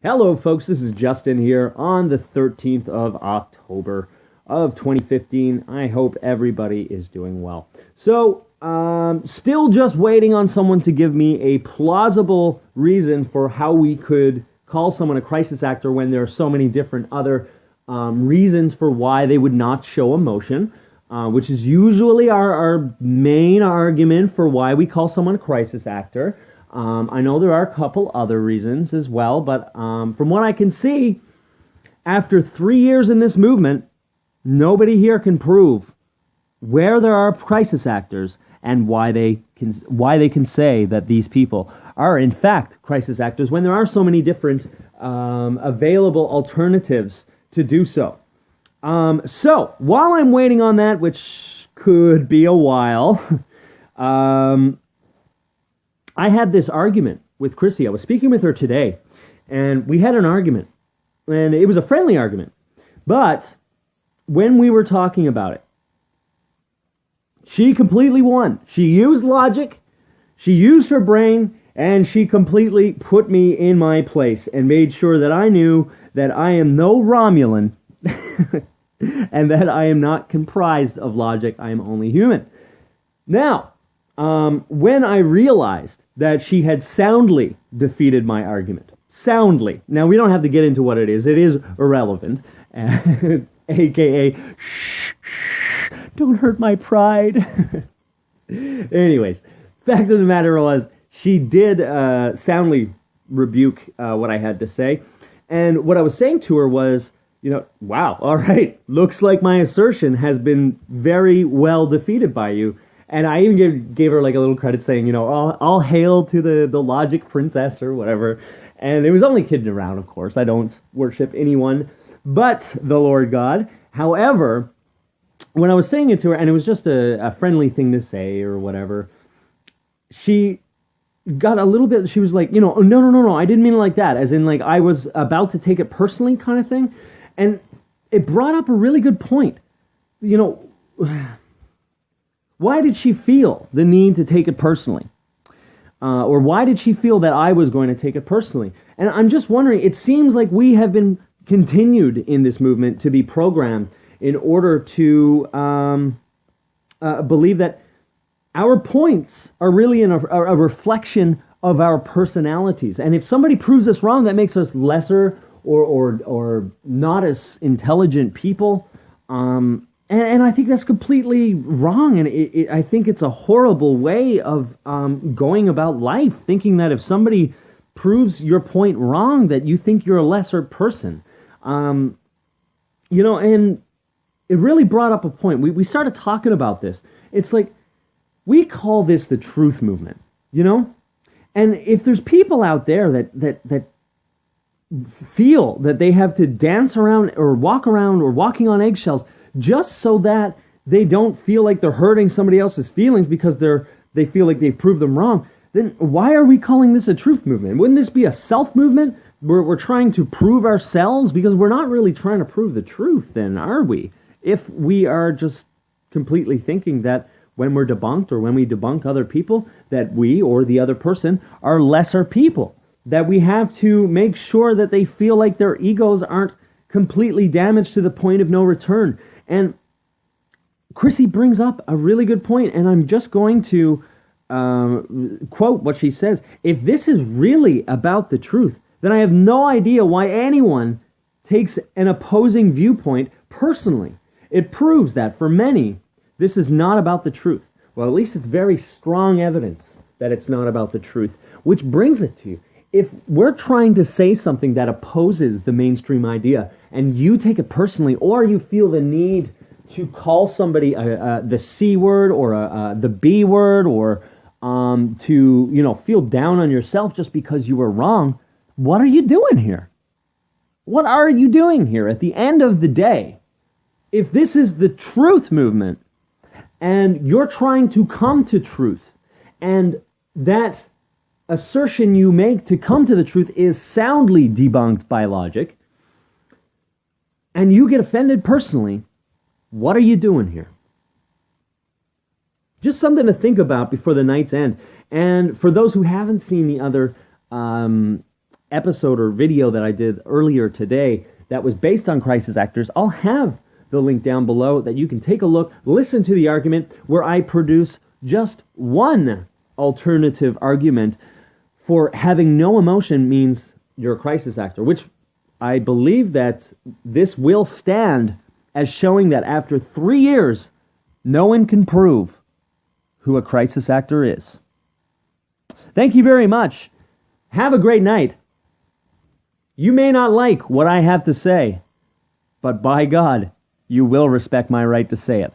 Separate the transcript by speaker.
Speaker 1: Hello, folks. This is Justin here on the 13th of October of 2015. I hope everybody is doing well. So, still just waiting on someone to give me a plausible reason for how we could call someone a crisis actor when there are so many different other reasons for why they would not show emotion, which is usually our main argument for why we call someone a crisis actor. I know there are a couple other reasons as well, but from what I can see, after 3 years in this movement, nobody here can prove where there are crisis actors and why they can say that these people are in fact crisis actors when there are so many different available alternatives to do so. So while I'm waiting on that, which could be a while, I had this argument with Chrissy. I was speaking with her today, and we had an argument, and it was a friendly argument. But when we were talking about it, she completely won. She used logic, she used her brain, and she completely put me in my place and made sure that I knew that I am no Romulan and that I am not comprised of logic. I am only human. Now, when I realized that she had soundly defeated my argument, soundly. Now, we don't have to get into what it is. It is irrelevant. AKA, shh, don't hurt my pride. Anyways, fact of the matter was, she did soundly rebuke what I had to say. And what I was saying to her was, wow, all right, looks like my assertion has been very well defeated by you. And I even gave her like a little credit saying, all hail to the logic princess or whatever. And it was only kidding around, of course. I don't worship anyone but the Lord God. However, when I was saying it to her, and it was just a friendly thing to say or whatever, she got a little bit, she was like, oh, no, I didn't mean it like that. As in like I was about to take it personally kind of thing. And it brought up a really good point. Why did she feel the need to take it personally? Or why did she feel that I was going to take it personally? And I'm just wondering, it seems like we have been continued in this movement to be programmed in order to believe that our points are really a reflection of our personalities. And if somebody proves us wrong, that makes us lesser or not as intelligent people. And I think that's completely wrong, and I think it's a horrible way of going about life, thinking that if somebody proves your point wrong, that you think you're a lesser person. And it really brought up a point. We started talking about this. It's like, we call this the truth movement, And if there's people out there that feel that they have to dance around or walking on eggshells, just so that they don't feel like they're hurting somebody else's feelings because they feel like they've proved them wrong, then why are we calling this a truth movement? Wouldn't this be a self movement where we're trying to prove ourselves? Because we're not really trying to prove the truth then, are we? If we are just completely thinking that when we're debunked or when we debunk other people, that we or the other person are lesser people, that we have to make sure that they feel like their egos aren't completely damaged to the point of no return. And Chrissy brings up a really good point, and I'm just going to quote what she says. If this is really about the truth, then I have no idea why anyone takes an opposing viewpoint personally. It proves that for many, this is not about the truth. Well, at least it's very strong evidence that it's not about the truth, which brings it to you. If we're trying to say something that opposes the mainstream idea, and you take it personally, or you feel the need to call somebody the C word or the B word, or to feel down on yourself just because you were wrong, what are you doing here? What are you doing here? At the end of the day, if this is the truth movement, and you're trying to come to truth, and that assertion you make to come to the truth is soundly debunked by logic, and you get offended personally, what are you doing here? Just something to think about before the night's end. And for those who haven't seen the other episode or video that I did earlier today that was based on Crisis Actors. I'll have the link down below that you can take a look, listen to the argument where I produce just one alternative argument for having no emotion means you're a crisis actor, which I believe that this will stand as showing that after 3 years, no one can prove who a crisis actor is. Thank you very much. Have a great night. You may not like what I have to say, but by God, you will respect my right to say it.